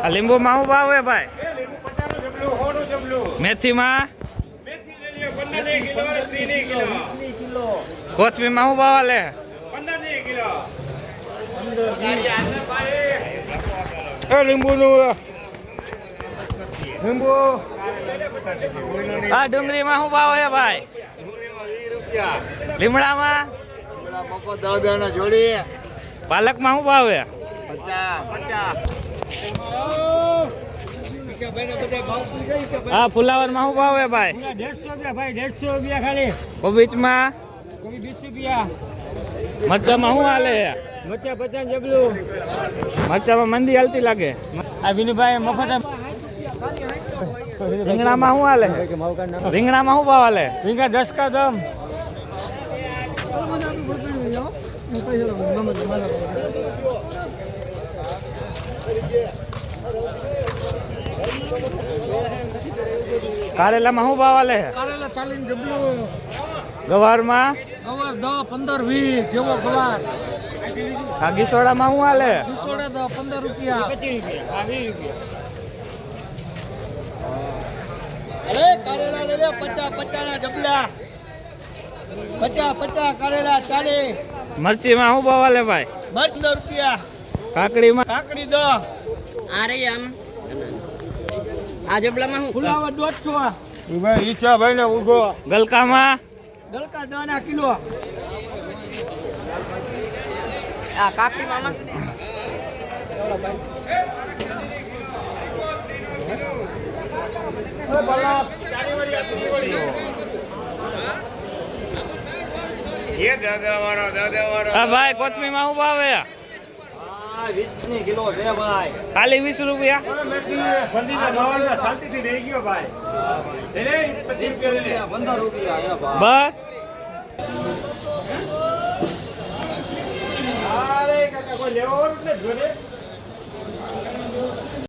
આ લીંબુમાં શું ભાવ હે ભાઈ? લીંબુ 50 નું જબલું, 100 નું જબલું. મેથીમાં? મેથી લઈ લ્યો 15 ની કિલો, 30 ની કિલો. કોથમીરમાં શું ભાવ હાલે? 15 ની કિલો. એ લીંબુ નું લીંબુ આ ડુંગળીમાં શું ભાવ હે ભાઈ? લીમડામાં? મફત 10 ના જોડી. પાલકમાં શું ભાવ હે? 50. હા ફુલાવરમાં શું ભાવ હે ભાઈ? 150 રૂપિયા ભાઈ, 150 રૂપિયા ખાલી. કોબીચમાં? કોઈ 20 રૂપિયા. મરચામાં શું હાલે હે? મચ્છા 50 જબલું. મરચામાં મંદી હાલતી લાગે. આ વિનુભાઈ મફત. રીંગણામાં શું હાલે? રીંગણામાં શું ભાવ હાલે? રીંગા 10 કા દમ. કારેલામાં શું ભાવ હાલે? કારેલા 40 જબલું. ગવારમાં? ગવાર 10 15 20 જેવો ગવાર. કાગી સોડામાં શું હાલે? સોડા 15 રૂપિયા. 20 રૂપિયા. અરે કારેલા લે 50 ના જબલા. 50 કારેલા 40. મરચીમાં શું ભાવ હાલે ભાઈ? 15 રૂપિયા. કાકડીમાં? કાકડી 10. આ રહી આમ આ જબલામાં હું ફુલાવર 150. ભાઈ ઈચ્છા ભાઈ ને ઉગો. ગલકામાં? ગલકા 10 ના કિલો. આ કાકડી મામા હા ભાઈ કોથમીમાં શું ભાવ હે? 20 ની કિલો છે ભાઈ. ખાલી 20 રૂપિયા? શાંતિથી રહી ગયો ભાઈ. 25 રૂપિયા 15 રૂપિયા બસ અરે કાકા કોઈ લેવા વાળું જ નથી.